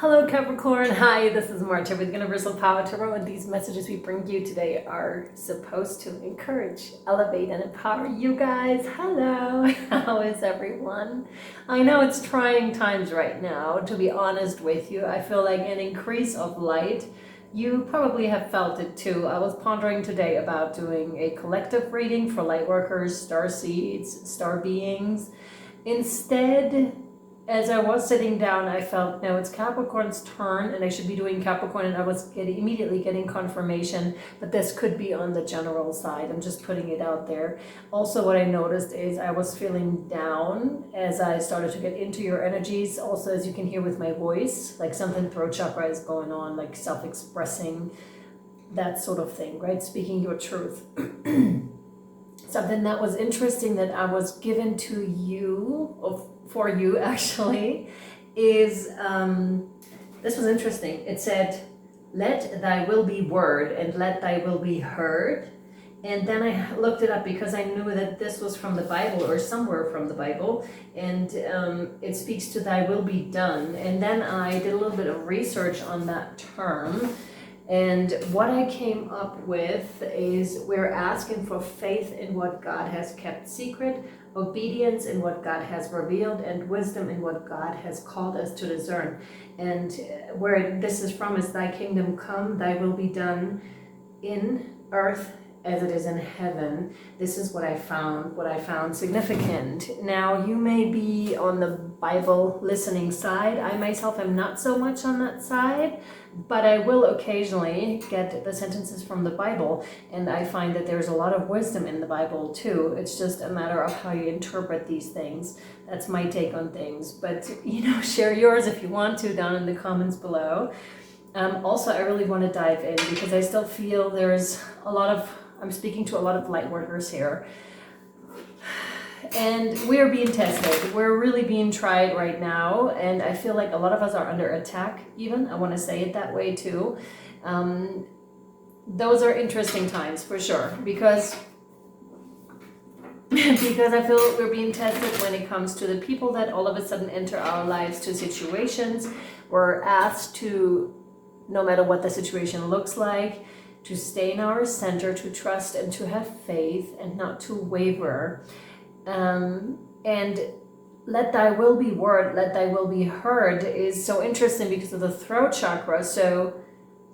Hello Capricorn, hi, this is Marta with Universal Power Tarot, and these messages we bring you today are supposed to encourage, elevate, and empower you guys. Hello, how is everyone? I know it's trying times right now, to be honest with you. I feel like an increase of light. You probably have felt it too. I was pondering today about doing a collective reading for Lightworkers, star seeds, star beings. Instead, as I was sitting down, I felt, no, it's Capricorn's turn and I should be doing Capricorn, and I was immediately getting confirmation that this could be on the general side. I'm just putting it out there. Also, what I noticed is I was feeling down as I started to get into your energies. Also, as you can hear with my voice, like something throat chakra is going on, like self-expressing, that sort of thing, right? Speaking your truth. Something that was interesting that I was given to you, or for you actually, is this was interesting. It said, let thy will be word and let thy will be heard. And then I looked it up because I knew that this was from the Bible or somewhere from the Bible, and it speaks to thy will be done. And then I did a little bit of research on that term. And what I came up with is we're asking for faith in what God has kept secret, obedience in what God has revealed, and wisdom in what God has called us to discern. And where this is from is thy kingdom come, thy will be done in earth as it is in heaven. This is what I found significant. Now, you may be on the Bible listening side. I myself am not so much on that side, but I will occasionally get the sentences from the Bible, and I find that there's a lot of wisdom in the Bible too. It's just a matter of how you interpret these things. That's my take on things, but share yours if you want to down in the comments below. Also, I really want to dive in because I still feel there's I'm speaking to a lot of light workers here. And we're being tested. We're really being tried right now. And I feel like a lot of us are under attack even. I want to say it that way too. Those are interesting times for sure. Because I feel we're being tested when it comes to the people that all of a sudden enter our lives, to situations. We're asked to, no matter what the situation looks like, to stay in our center, to trust and to have faith and not to waver. And let thy will be word, let thy will be heard is so interesting because of the throat chakra. So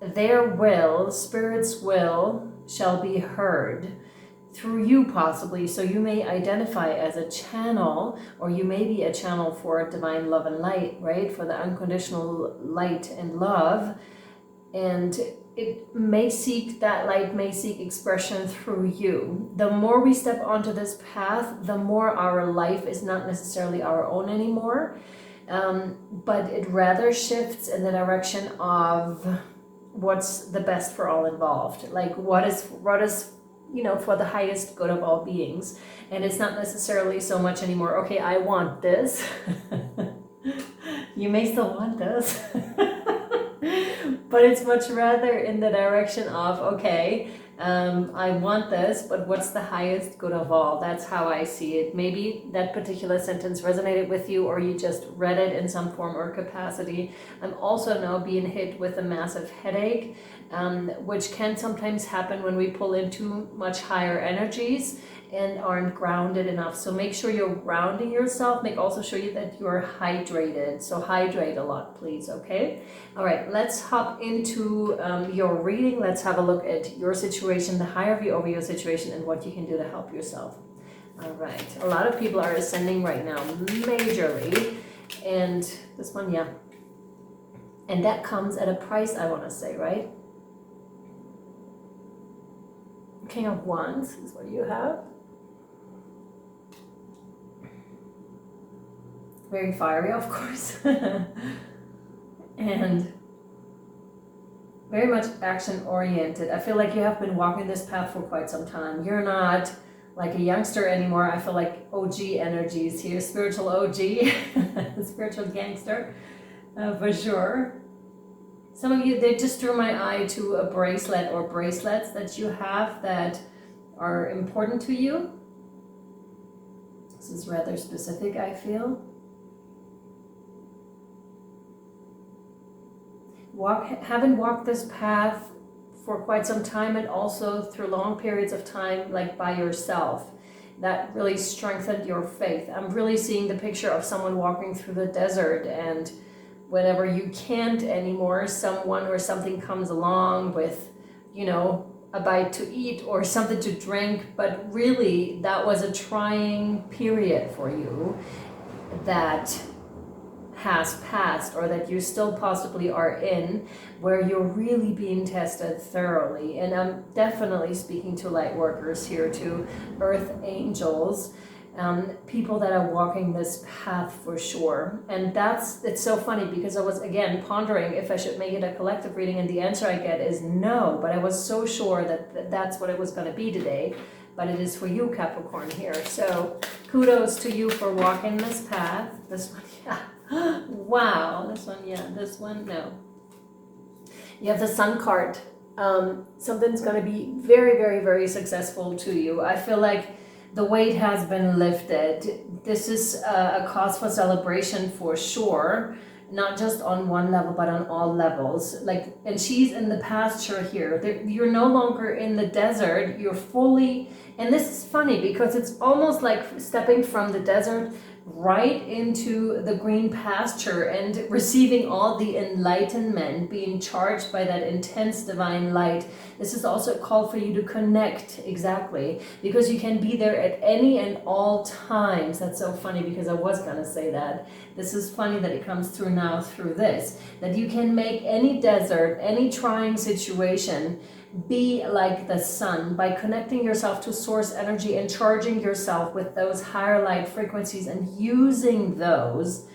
their will, spirit's will, shall be heard through you possibly. So you may identify as a channel, or you may be a channel for divine love and light, right? For the unconditional light and love. And that light may seek expression through you. The more we step onto this path, the more our life is not necessarily our own anymore, but it rather shifts in the direction of what's the best for all involved. Like what is for the highest good of all beings. And it's not necessarily so much anymore, okay, I want this. You may still want this. But it's much rather in the direction of, okay, I want this, but what's the highest good of all? That's how I see it. Maybe that particular sentence resonated with you, or you just read it in some form or capacity. I'm also now being hit with a massive headache, which can sometimes happen when we pull into much higher energies and aren't grounded enough. So make sure you're grounding yourself. Make also sure that you're hydrated. So hydrate a lot, please, okay? All right, let's hop into your reading. Let's have a look at your situation, the higher view over your situation, and what you can do to help yourself. All right, a lot of people are ascending right now, majorly. And this one, yeah. And that comes at a price, I wanna say, right? King of Wands is what you have. Very fiery, of course, and very much action-oriented. I feel like you have been walking this path for quite some time. You're not like a youngster anymore. I feel like OG energies here, spiritual OG, spiritual gangster, for sure. Some of you, they just drew my eye to a bracelet or bracelets that you have that are important to you. This is rather specific, I feel. haven't walked this path for quite some time, and also through long periods of time, like by yourself, that really strengthened your faith. I'm really seeing the picture of someone walking through the desert, and whenever you can't anymore, someone or something comes along with, you know, a bite to eat or something to drink, but really that was a trying period for you that has passed, or that you still possibly are in, where you're really being tested thoroughly. And I'm definitely speaking to light workers here, to earth angels, people that are walking this path for sure. And it's so funny, because I was again pondering if I should make it a collective reading, and the answer I get is no, but I was so sure that that's what it was going to be today. But it is for you, Capricorn, here. So kudos to you for walking this path. This one, yeah. Wow, this one, yeah, this one, no. You have the Sun card. Something's going to be very, very, very successful to you. I feel like the weight has been lifted. This is a cause for celebration for sure, not just on one level, but on all levels. Like, and she's in the pasture here. You're no longer in the desert. You're fully, and this is funny because it's almost like stepping from the desert right into the green pasture and receiving all the enlightenment, being charged by that intense divine light. This is also a call for you to connect, exactly, because you can be there at any and all times. That's so funny, because I was gonna say that. This is funny that it comes through now through this, that you can make any desert, any trying situation, be like the sun by connecting yourself to source energy and charging yourself with those higher light frequencies and using those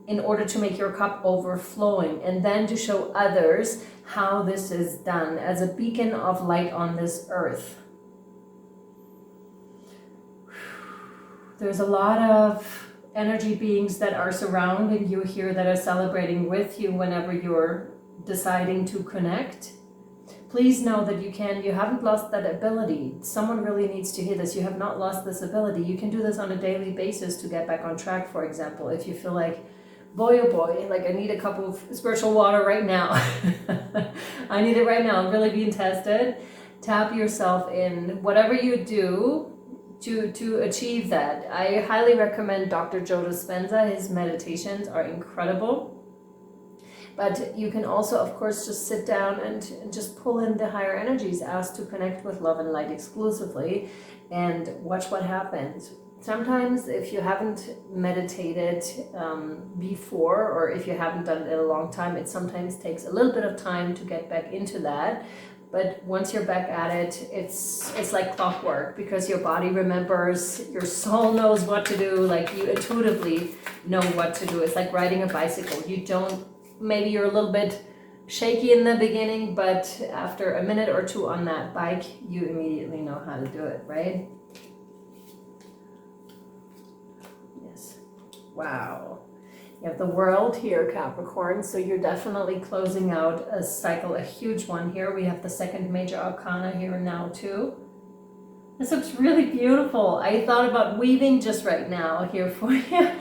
in order to make your cup overflowing, and then to show others how this is done as a beacon of light on this earth. There's a lot of energy beings that are surrounding you here, that are celebrating with you whenever you're deciding to connect. Please know that you haven't lost that ability. Someone really needs to hear this. You have not lost this ability. You can do this on a daily basis to get back on track, for example. If you feel like, boy, oh boy, like I need a cup of spiritual water right now. I need it right now. I'm really being tested. Tap yourself in. Whatever you do to achieve that. I highly recommend Dr. Joe Dispenza. His meditations are incredible. But you can also, of course, just sit down and just pull in the higher energies, ask to connect with love and light exclusively, and watch what happens. Sometimes if you haven't meditated before, or if you haven't done it in a long time, it sometimes takes a little bit of time to get back into that. But once you're back at it, it's like clockwork, because your body remembers, your soul knows what to do, like you intuitively know what to do. It's like riding a bicycle. Maybe you're a little bit shaky in the beginning, but after a minute or two on that bike, you immediately know how to do it, right? Yes. Wow. You have the World here, Capricorn, so you're definitely closing out a cycle, a huge one here. We have the second major arcana here now too. This looks really beautiful. I thought about weaving just right now here for you.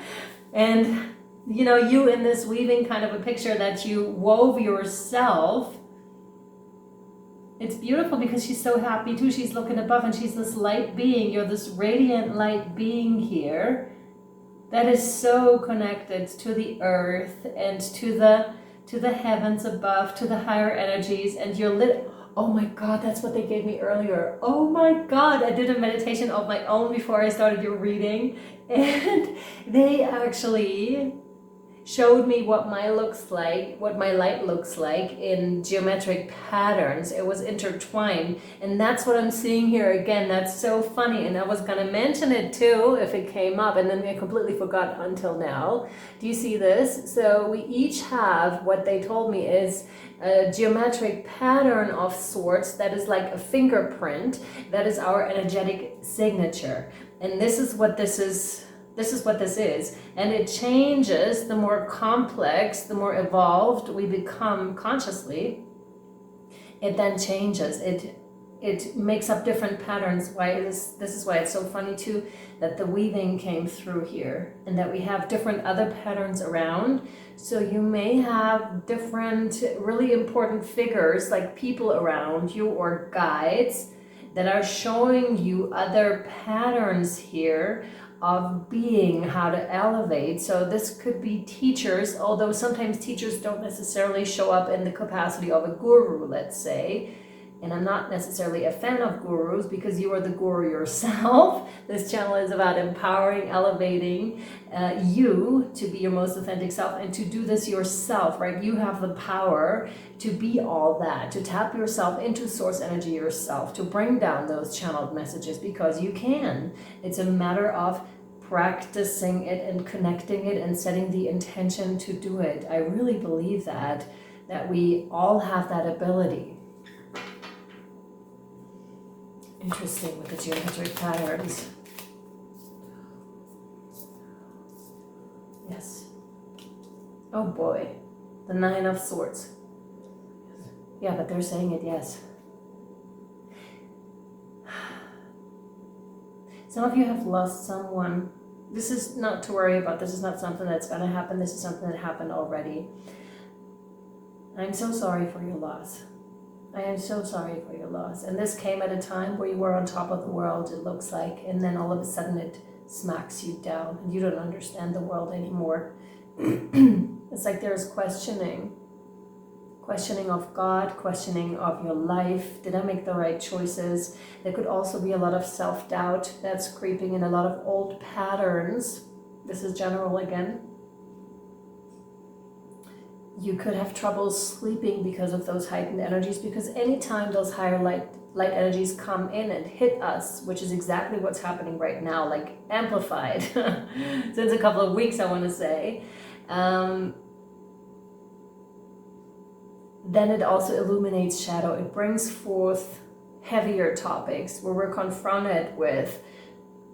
And you know, you in this weaving kind of a picture that you wove yourself. It's beautiful because she's so happy too. She's looking above and she's this light being. You're this radiant light being here that is so connected to the earth and to the heavens above, to the higher energies, and you're lit. Oh my God, that's what they gave me earlier. Oh my God, I did a meditation of my own before I started your reading, and they actually showed me what my light looks like in geometric patterns. It was intertwined, and that's what I'm seeing here again. That's so funny, and I was gonna mention it too if it came up, and then I completely forgot until now. Do you see this? So we each have, what they told me is a geometric pattern of sorts that is like a fingerprint. That is our energetic signature, and this is what this is. This is what this is, and it changes the more complex, the more evolved we become consciously. It then changes. it makes up different patterns. This is why it's so funny too, that the weaving came through here and that we have different other patterns around. So you may have different really important figures like people around you or guides that are showing you other patterns here of being, how to elevate. So this could be teachers, although sometimes teachers don't necessarily show up in the capacity of a guru, let's say. And I'm not necessarily a fan of gurus because you are the guru yourself. This channel is about empowering, elevating you to be your most authentic self and to do this yourself, right? You have the power to be all that, to tap yourself into source energy yourself, to bring down those channeled messages because you can. It's a matter of practicing it and connecting it and setting the intention to do it. I really believe that we all have that ability. Interesting with the geometric patterns. Yes. Oh boy. The 9 of Swords. Yeah, but they're saying it, yes. Some of you have lost someone. This is not to worry about. This is not something that's going to happen. This is something that happened already. I'm so sorry for your loss. I am so sorry for your loss. And this came at a time where you were on top of the world, it looks like, and then all of a sudden it smacks you down and you don't understand the world anymore. It's like there's questioning of God, questioning of your life. Did I make the right choices? There could also be a lot of self-doubt that's creeping in, a lot of old patterns. This is general again. You could have trouble sleeping because of those heightened energies, because anytime those higher light energies come in and hit us, which is exactly what's happening right now, like amplified since a couple of weeks, I want to say, then it also illuminates shadow. It brings forth heavier topics where we're confronted with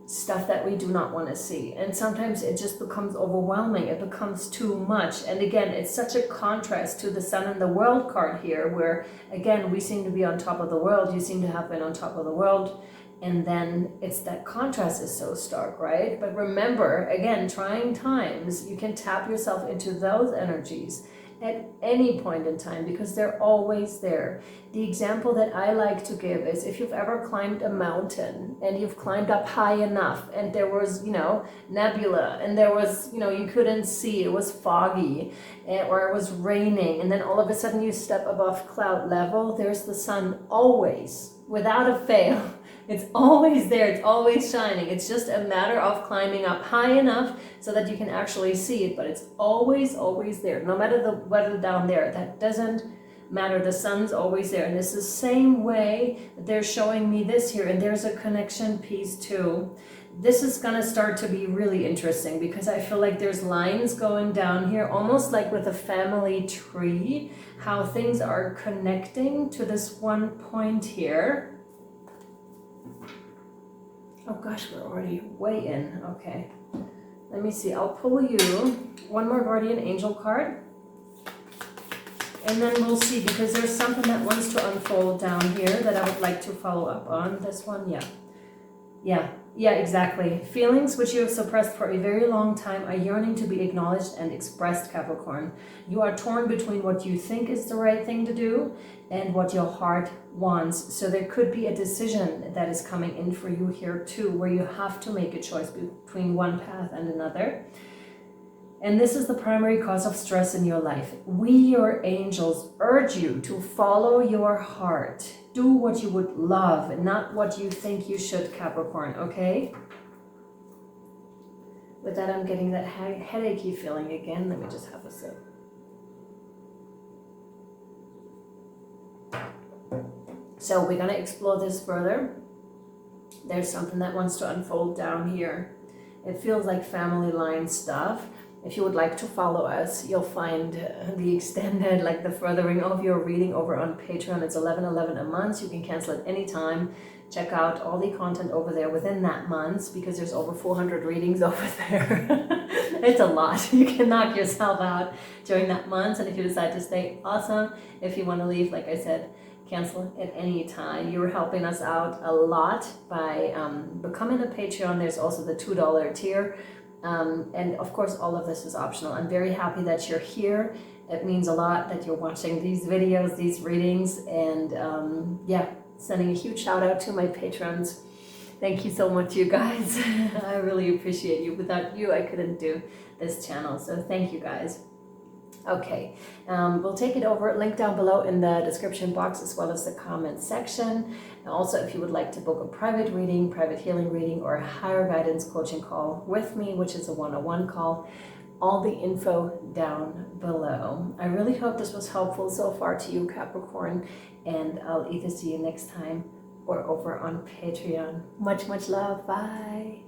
stuff that we do not want to see. And sometimes it just becomes overwhelming. It becomes too much. And again, it's such a contrast to the Sun and the World card here, where again, we seem to be on top of the world. You seem to have been on top of the world. And then it's that contrast is so stark, right? But remember, again, trying times, you can tap yourself into those energies at any point in time because they're always there. The example that I like to give is if you've ever climbed a mountain and you've climbed up high enough and there was, nebula and there was, you couldn't see, it was foggy or it was raining, and then all of a sudden you step above cloud level, there's the sun always, without a fail. It's always there, it's always shining. It's just a matter of climbing up high enough so that you can actually see it, but it's always, always there. No matter the weather down there, that doesn't matter. The sun's always there. And it's the same way that they're showing me this here, and there's a connection piece too. This is gonna start to be really interesting because I feel like there's lines going down here, almost like with a family tree, how things are connecting to this one point here. Oh gosh, we're already way in. Okay, let me see. I'll pull you one more guardian angel card. And then we'll see, because there's something that wants to unfold down here that I would like to follow up on. This one, yeah, exactly. Feelings which you have suppressed for a very long time are yearning to be acknowledged and expressed, Capricorn. You are torn between what you think is the right thing to do and what your heart wants. So there could be a decision that is coming in for you here too, where you have to make a choice between one path and another. And this is the primary cause of stress in your life. We, your angels, urge you to follow your heart. Do what you would love, not what you think you should, Capricorn, okay? With that, I'm getting that headachy feeling again. Let me just have a sip. So we're going to explore this further. There's something that wants to unfold down here. It feels like family line stuff. If you would like to follow us, you'll find the extended, like the furthering of your reading over on Patreon. It's $11.11 a month. You can cancel at any time. Check out all the content over there within that month, because there's over 400 readings over there. It's a lot. You can knock yourself out during that month. And if you decide to stay, awesome. If you want to leave, like I said, cancel at any time. You're helping us out a lot by becoming a Patreon. There's also the $2 tier. And of course, all of this is optional. I'm very happy that you're here. It means a lot that you're watching these videos, these readings, and yeah, sending a huge shout out to my patrons. Thank you so much, you guys. I really appreciate you. Without you, I couldn't do this channel. So thank you guys. Okay, we'll take it over. Link down below in the description box, as well as the comment section. And also, if you would like to book a private reading, private healing reading, or a higher guidance coaching call with me, which is a one-on-one call, all the info down below. I really hope this was helpful so far to you, Capricorn, and I'll either see you next time or over on Patreon. Much, much love. Bye.